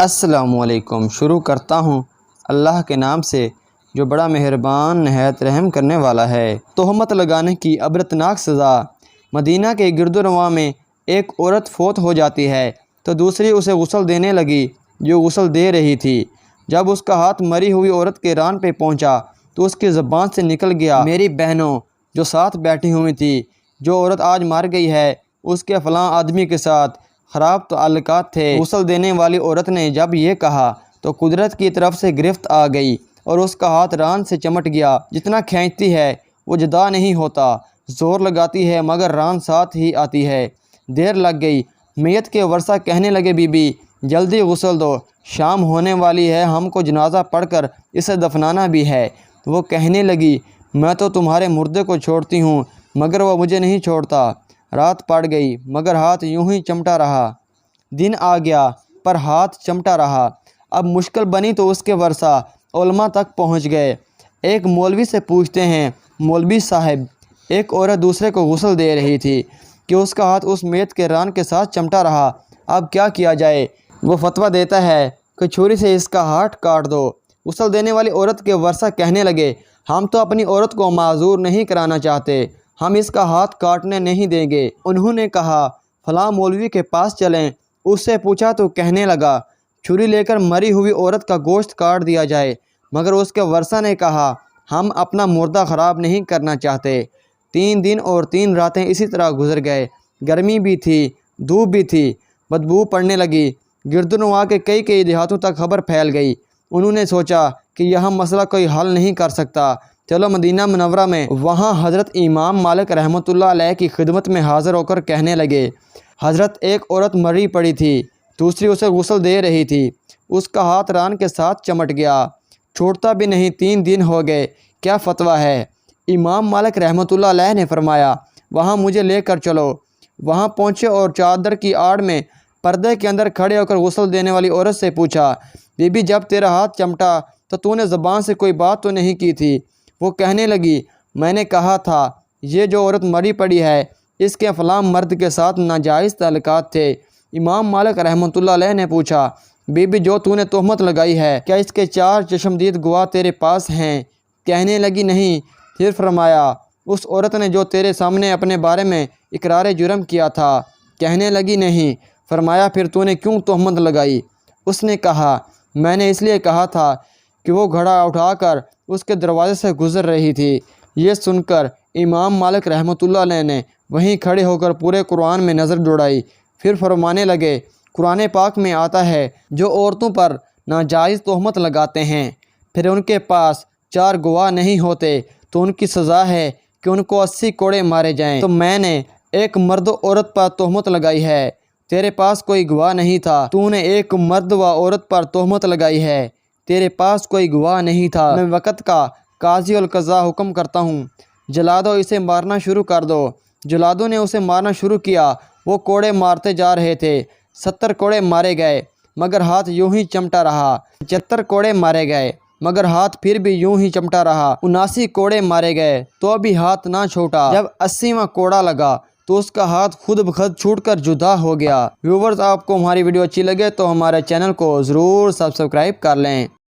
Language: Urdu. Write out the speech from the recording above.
السلام علیکم۔ شروع کرتا ہوں اللہ کے نام سے جو بڑا مہربان نہایت رحم کرنے والا ہے۔ تہمت لگانے کی عبرتناک سزا۔ مدینہ کے گرد و نواح میں ایک عورت فوت ہو جاتی ہے تو دوسری اسے غسل دینے لگی جو غسل دے رہی تھی۔ جب اس کا ہاتھ مری ہوئی عورت کے ران پہ پہنچا تو اس کی زبان سے نکل گیا، میری بہنوں جو ساتھ بیٹھی ہوئی تھی، جو عورت آج مر گئی ہے اس کے فلاں آدمی کے ساتھ خراب تعلقات تھے۔ غسل دینے والی عورت نے جب یہ کہا تو قدرت کی طرف سے گرفت آ گئی اور اس کا ہاتھ ران سے چمٹ گیا۔ جتنا کھینچتی ہے وہ جدا نہیں ہوتا، زور لگاتی ہے مگر ران ساتھ ہی آتی ہے۔ دیر لگ گئی۔ میت کے ورثہ کہنے لگے بی بی جلدی غسل دو، شام ہونے والی ہے، ہم کو جنازہ پڑھ کر اسے دفنانا بھی ہے۔ وہ کہنے لگی میں تو تمہارے مردے کو چھوڑتی ہوں مگر وہ مجھے نہیں چھوڑتا۔ رات پڑ گئی مگر ہاتھ یوں ہی چمٹا رہا۔ دن آ گیا پر ہاتھ چمٹا رہا۔ اب مشکل بنی تو اس کے ورثہ علماء تک پہنچ گئے۔ ایک مولوی سے پوچھتے ہیں مولوی صاحب ایک عورت دوسرے کو غسل دے رہی تھی کہ اس کا ہاتھ اس میت کے ران کے ساتھ چمٹا رہا، اب کیا کیا جائے؟ وہ فتویٰ دیتا ہے کہ چھری سے اس کا ہاتھ کاٹ دو۔ غسل دینے والی عورت کے ورثہ کہنے لگے ہم تو اپنی عورت کو معذور نہیں کرانا چاہتے، ہم اس کا ہاتھ کاٹنے نہیں دیں گے۔ انہوں نے کہا فلاں مولوی کے پاس چلیں۔ اس سے پوچھا تو کہنے لگا چھری لے کر مری ہوئی عورت کا گوشت کاٹ دیا جائے، مگر اس کے ورثہ نے کہا ہم اپنا مردہ خراب نہیں کرنا چاہتے۔ 3 دن اور 3 راتیں اسی طرح گزر گئے۔ گرمی بھی تھی، دھوپ بھی تھی، بدبو پڑنے لگی۔ گرد و نواح کے کئی دیہاتوں تک خبر پھیل گئی۔ انہوں نے سوچا کہ یہاں مسئلہ کوئی حل نہیں کر سکتا، چلو مدینہ منورہ میں۔ وہاں حضرت امام مالک رحمۃ اللہ علیہ کی خدمت میں حاضر ہو کر کہنے لگے حضرت ایک عورت مری پڑی تھی، دوسری اسے غسل دے رہی تھی، اس کا ہاتھ ران کے ساتھ چمٹ گیا، چھوڑتا بھی نہیں، 3 دن ہو گئے، کیا فتویٰ ہے؟ امام مالک رحمۃ اللہ علیہ نے فرمایا وہاں مجھے لے کر چلو۔ وہاں پہنچے اور چادر کی آڑ میں پردے کے اندر کھڑے ہو کر غسل دینے والی عورت سے پوچھا بی بی جب تیرا ہاتھ چمٹا تو نے زبان سے کوئی بات تو نہیں کی تھی؟ وہ کہنے لگی میں نے کہا تھا یہ جو عورت مری پڑی ہے اس کے فلاں مرد کے ساتھ ناجائز تعلقات تھے۔ امام مالک رحمۃ اللہ علیہ نے پوچھا بی بی جو تو نے تہمت لگائی ہے کیا اس کے 4 چشمدید گواہ تیرے پاس ہیں؟ کہنے لگی نہیں۔ پھر فرمایا اس عورت نے جو تیرے سامنے اپنے بارے میں اقرار جرم کیا تھا؟ کہنے لگی نہیں۔ فرمایا پھر تو نے کیوں تہمت لگائی؟ اس نے کہا میں نے اس لیے کہا تھا کہ وہ گھڑا اٹھا کر اس کے دروازے سے گزر رہی تھی۔ یہ سن کر امام مالک رحمۃ اللہ علیہ نے وہیں کھڑے ہو کر پورے قرآن میں نظر دوڑائی، پھر فرمانے لگے قرآن پاک میں آتا ہے جو عورتوں پر ناجائز تہمت لگاتے ہیں پھر ان کے پاس 4 گواہ نہیں ہوتے تو ان کی سزا ہے کہ ان کو 80 کوڑے مارے جائیں۔ تو میں نے ایک مرد و عورت پر تہمت لگائی ہے، تیرے پاس کوئی گواہ نہیں تھا، تو نے ایک مرد و عورت پر تہمت لگائی ہے، تیرے پاس کوئی گواہ نہیں تھا۔ میں وقت کا قاضی القضاء حکم کرتا ہوں جلا دو، اسے مارنا شروع کر دو۔ جلادوں نے اسے مارنا شروع کیا، وہ کوڑے مارتے جا رہے تھے۔ 70 کوڑے مارے گئے مگر ہاتھ یوں ہی چمٹا رہا۔ 75 کوڑے مارے گئے مگر ہاتھ پھر بھی یوں ہی چمٹا رہا۔ 79 کوڑے مارے گئے تو بھی ہاتھ نہ چھوٹا۔ جب 80واں کوڑا لگا تو اس کا ہاتھ خود بخود چھوٹ کر جدا ہو گیا۔ ویورز آپ کو ہماری ویڈیو اچھی لگے تو ہمارے چینل کو ضرور سبسکرائب کر لیں۔